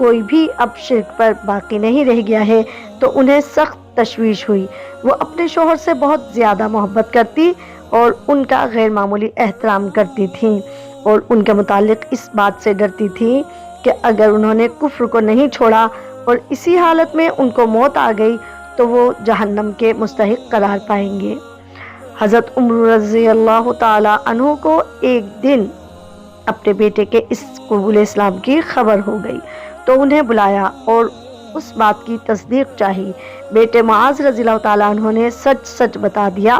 کوئی بھی اب شرک پر باقی نہیں رہ گیا ہے تو انہیں سخت تشویش ہوئی۔ وہ اپنے شوہر سے بہت زیادہ محبت کرتی اور ان کا غیر معمولی احترام کرتی تھیں، اور ان کے متعلق اس بات سے ڈرتی تھی کہ اگر انہوں نے کفر کو نہیں چھوڑا اور اسی حالت میں ان کو موت آ گئی تو وہ جہنم کے مستحق قرار پائیں گے۔ حضرت عمر رضی اللہ تعالی عنہ کو ایک دن اپنے بیٹے کے اس قبول اسلام کی خبر ہو گئی تو انہیں بلایا اور اس بات کی تصدیق چاہی۔ بیٹے معاذ رضی اللہ تعالیٰ عنہ نے سچ سچ بتا دیا،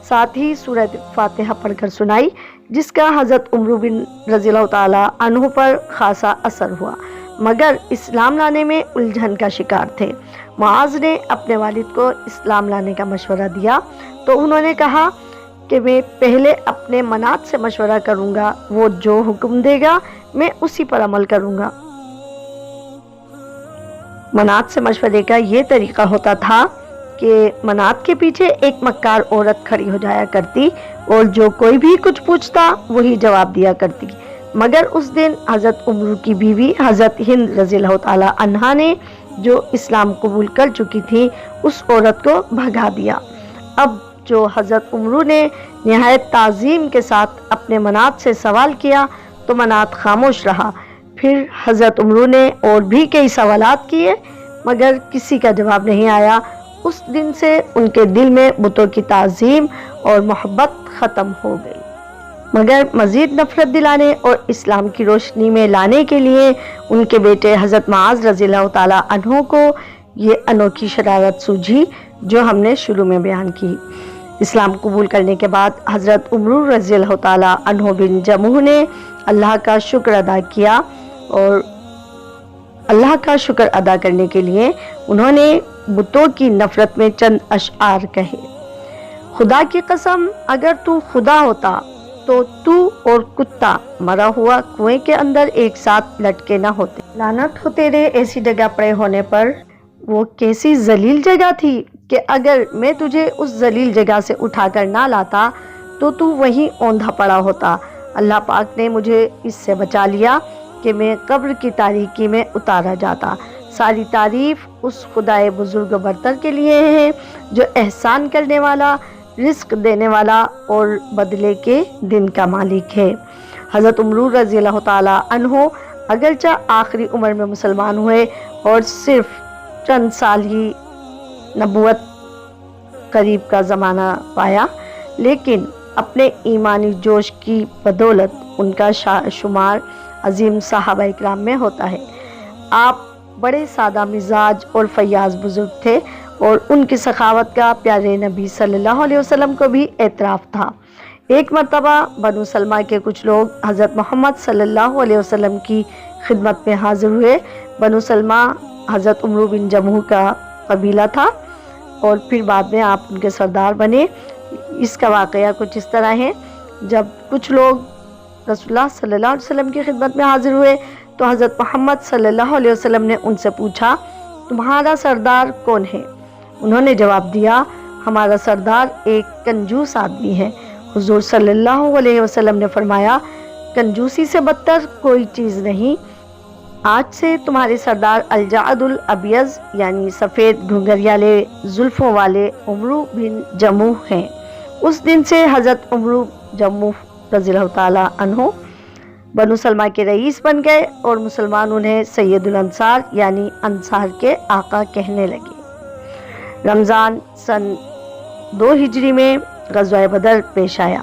ساتھ ہی سورہ فاتحہ پڑھ کر سنائی، جس کا حضرت عمر بن رضی اللہ تعالیٰ عنہ پر خاصا اثر ہوا، مگر اسلام لانے میں الجھن کا شکار تھے۔ معاذ نے اپنے والد کو اسلام لانے کا مشورہ دیا تو انہوں نے کہا کہ میں پہلے اپنے منات سے مشورہ کروں گا، وہ جو حکم دے گا میں اسی پر عمل کروں گا۔ منات سے مشورے کا یہ طریقہ ہوتا تھا کہ منات کے پیچھے ایک مکار عورت کھڑی ہو جایا کرتی اور جو کوئی بھی کچھ پوچھتا وہی جواب دیا کرتی، مگر اس دن حضرت عمر کی بیوی حضرت ہند رضی اللہ تعالی عنہا نے جو اسلام قبول کر چکی تھی اس عورت کو بھگا دیا۔ اب جو حضرت عمر نے نہایت تعظیم کے ساتھ اپنے منات سے سوال کیا تو منات خاموش رہا۔ پھر حضرت عمر نے اور بھی کئی سوالات کیے مگر کسی کا جواب نہیں آیا۔ اس دن سے ان کے دل میں بتوں کی تعظیم اور محبت ختم ہو گئی، مگر مزید نفرت دلانے اور اسلام کی روشنی میں لانے کے لیے ان کے بیٹے حضرت معاذ رضی اللہ تعالیٰ عنہ کو یہ انوکھی شرارت سوجھی جو ہم نے شروع میں بیان کی۔ اسلام قبول کرنے کے بعد حضرت عمر رضی اللہ تعالیٰ عنہ بن جموح نے اللہ کا شکر ادا کیا، اور اللہ کا شکر ادا کرنے کے لیے انہوں نے بتوں کی نفرت میں چند اشعار کہے۔ خدا کی قسم، اگر تو خدا ہوتا تو اور کتا مرا ہوا کنویں کے اندر ایک ساتھ لٹکے نہ ہوتے۔ لعنت ہو تیرے ایسی جگہ پڑے ہونے پر، وہ کیسی ذلیل جگہ تھی کہ اگر میں تجھے اس ذلیل جگہ سے اٹھا کر نہ لاتا تو وہیں اوندھا پڑا ہوتا۔ اللہ پاک نے مجھے اس سے بچا لیا کہ میں قبر کی تاریکی میں اتارا جاتا۔ ساری تعریف اس خدائے بزرگ و برتر کے لیے ہے جو احسان کرنے والا، رزق دینے والا اور بدلے کے دن کا مالک ہے۔ حضرت عمر رضی اللہ تعالیٰ عنہ اگرچہ آخری عمر میں مسلمان ہوئے اور صرف چند سال ہی نبوت قریب کا زمانہ پایا، لیکن اپنے ایمانی جوش کی بدولت ان کا شمار عظیم صحابہ اکرام میں ہوتا ہے۔ آپ بڑے سادہ مزاج اور فیاض بزرگ تھے اور ان کی سخاوت کا پیارے نبی صلی اللہ علیہ وسلم کو بھی اعتراف تھا۔ ایک مرتبہ بنو سلمہ کے کچھ لوگ حضرت محمد صلی اللہ علیہ وسلم کی خدمت میں حاضر ہوئے۔ بنو سلمہ حضرت عمر بن جموح کا قبیلہ تھا اور پھر بعد میں آپ ان کے سردار بنے۔ اس کا واقعہ کچھ اس طرح ہے، جب کچھ لوگ رسول اللہ صلی اللہ علیہ وسلم کی خدمت میں حاضر ہوئے تو حضرت محمد صلی اللہ علیہ وسلم نے ان سے پوچھا، تمہارا سردار کون ہے؟ انہوں نے جواب دیا، ہمارا سردار ایک کنجوس آدمی ہے۔ حضور صلی اللہ علیہ وسلم نے فرمایا، کنجوسی سے بدتر کوئی چیز نہیں۔ آج سے تمہارے سردار الجعد الابیض یعنی سفید گھنگریالے زلفوں والے عمر بن جموح ہیں۔ اس دن سے حضرت عمر جموح رضی اللہ تعالیٰ عنہ بنو سلمہ کے رئیس بن گئے اور مسلمان انہیں سید الانصار یعنی انصار کے آقا کہنے لگے۔ رمضان سن 2 ہجری میں غزوہ بدر پیش آیا۔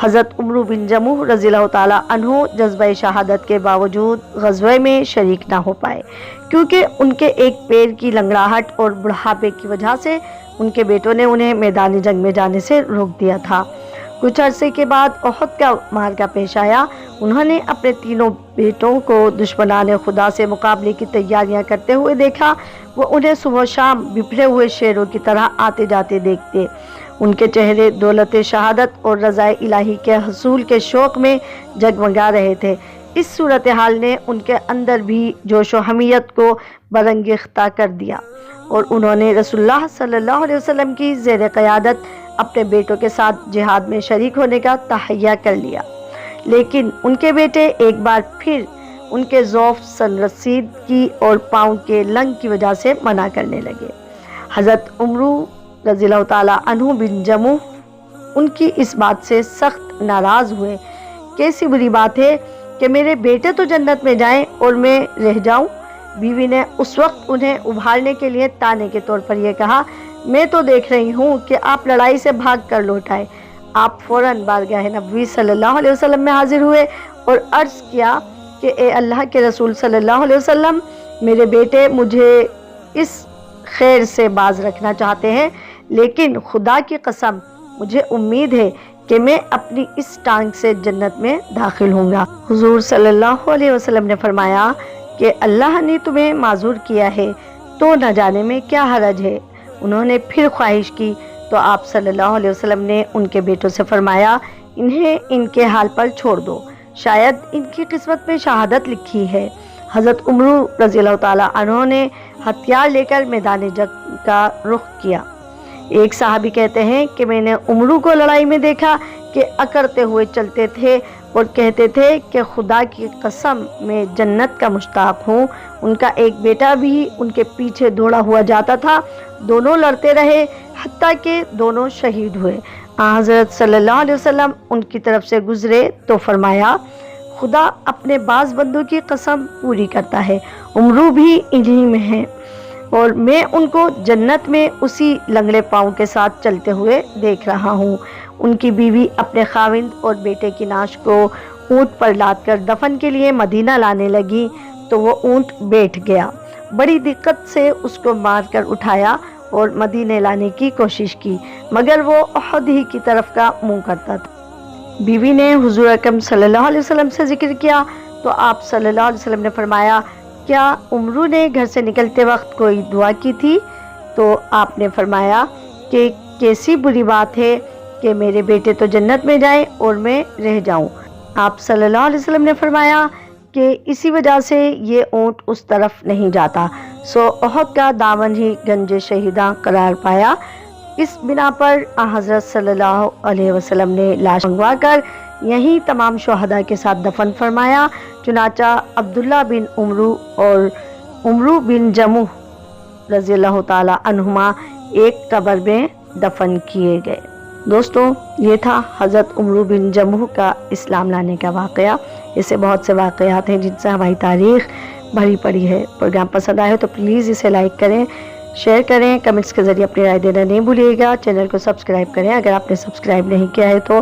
حضرت عمر بن جموح رضی اللہ تعالیٰ عنہ جذبہ شہادت کے باوجود غزوہ میں شریک نہ ہو پائے، کیونکہ ان کے ایک پیر کی لنگڑاہٹ اور بڑھاپے کی وجہ سے ان کے بیٹوں نے انہیں میدان جنگ میں جانے سے روک دیا تھا۔ کچھ عرصے کے بعد احد کا معرکہ پیش آیا۔ انہوں نے اپنے تینوں بیٹوں کو دشمنان خدا سے مقابلے کی تیاریاں کرتے ہوئے دیکھا۔ وہ انہیں صبح و شام بپھرے ہوئے شیروں کی طرح آتے جاتے دیکھتے۔ ان کے چہرے دولت شہادت اور رضا الہی کے حصول کے شوق میں جگمگا رہے تھے۔ اس صورتحال نے ان کے اندر بھی جوش و حمیت کو برانگیختہ کر دیا اور انہوں نے رسول اللہ صلی اللہ علیہ وسلم کی زیر قیادت اپنے بیٹوں کے ساتھ جہاد میں شریک ہونے کا تہیہ کر لیا۔ لیکن ان کے بیٹے ایک بار پھر ان کے ضعف سنرسید کی اور پاؤں کے لنگ کی وجہ سے منع کرنے لگے۔ حضرت عمرو رضی اللہ تعالیٰ عنہ بن جموح ان کی اس بات سے سخت ناراض ہوئے۔ کیسی بری بات ہے کہ میرے بیٹے تو جنت میں جائیں اور میں رہ جاؤں۔ بیوی نے اس وقت انہیں ابھارنے کے لیے تانے کے طور پر یہ کہا، میں تو دیکھ رہی ہوں کہ آپ لڑائی سے بھاگ کر لوٹ آئے۔ آپ فوراً بارگاہ نبوی صلی اللہ علیہ وسلم میں حاضر ہوئے اور عرض کیا کہ اے اللہ کے رسول صلی اللہ علیہ وسلم، میرے بیٹے مجھے اس خیر سے باز رکھنا چاہتے ہیں، لیکن خدا کی قسم مجھے امید ہے کہ میں اپنی اس ٹانگ سے جنت میں داخل ہوں گا۔ حضور صلی اللہ علیہ وسلم نے فرمایا کہ اللہ نے تمہیں معذور کیا ہے تو نہ جانے میں کیا حرج ہے۔ انہوں نے پھر خواہش کی تو آپ صلی اللہ علیہ وسلم نے ان کے بیٹوں سے فرمایا، انہیں ان کے حال پر چھوڑ دو، شاید ان کی قسمت میں شہادت لکھی ہے۔ حضرت عمرو رضی اللہ تعالیٰ عنہ نے ہتھیار لے کر میدان جنگ کا رخ کیا۔ ایک صحابی کہتے ہیں کہ میں نے عمرو کو لڑائی میں دیکھا کہ اکڑتے ہوئے چلتے تھے اور کہتے تھے کہ خدا کی قسم میں جنت کا مشتاق ہوں۔ ان کا ایک بیٹا بھی ان کے پیچھے دوڑا ہوا جاتا تھا۔ دونوں لڑتے رہے حتیٰ کہ دونوں شہید ہوئے۔ حضرت صلی اللہ علیہ وسلم ان کی طرف سے گزرے تو فرمایا، خدا اپنے بعض بندوں کی قسم پوری کرتا ہے، عمرو بھی انہی میں ہے، اور میں ان کو جنت میں اسی لنگڑے پاؤں کے ساتھ چلتے ہوئے دیکھ رہا ہوں۔ ان کی بیوی اپنے خاوند اور بیٹے کی نعش کو اونٹ پر لاد کر دفن کے لیے مدینہ لانے لگی تو وہ اونٹ بیٹھ گیا۔ بڑی دقت سے اس کو مار کر اٹھایا اور مدینے لانے کی کوشش کی، مگر وہ احد ہی کی طرف کا منہ کرتا تھا۔ بیوی نے حضور اکرم صلی اللہ علیہ وسلم سے ذکر کیا تو آپ صلی اللہ علیہ وسلم نے فرمایا، کیا عمرو نے گھر سے نکلتے وقت کوئی دعا کی تھی؟ تو آپ نے فرمایا کہ کیسی بری بات ہے کہ میرے بیٹے تو جنت میں جائیں اور میں رہ جاؤں۔ آپ صلی اللہ علیہ وسلم نے فرمایا کہ اسی وجہ سے یہ اونٹ اس طرف نہیں جاتا، سو احد کا دامن ہی گنج شہیداں قرار پایا۔ اس بنا پر حضرت صلی اللہ علیہ وسلم نے لاش منگوا کر یہیں تمام شہداء کے ساتھ دفن فرمایا۔ چنانچہ عبداللہ بن عمرو اور عمرو بن جموح رضی اللہ تعالی عنہما ایک قبر میں دفن کیے گئے۔ دوستوں، یہ تھا حضرت عمرو بن جموح کا اسلام لانے کا واقعہ۔ اسے بہت سے واقعات ہیں جن سے ہماری تاریخ بھری پڑی ہے۔ پروگرام پسند آئے تو پلیز اسے لائک کریں، شیئر کریں، کمنٹس کے ذریعے اپنی رائے دینا نہیں بھولیے گا۔ چینل کو سبسکرائب کریں اگر آپ نے سبسکرائب نہیں کیا ہے تو۔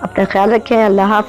اپنا خیال رکھیں۔ اللہ حافظ۔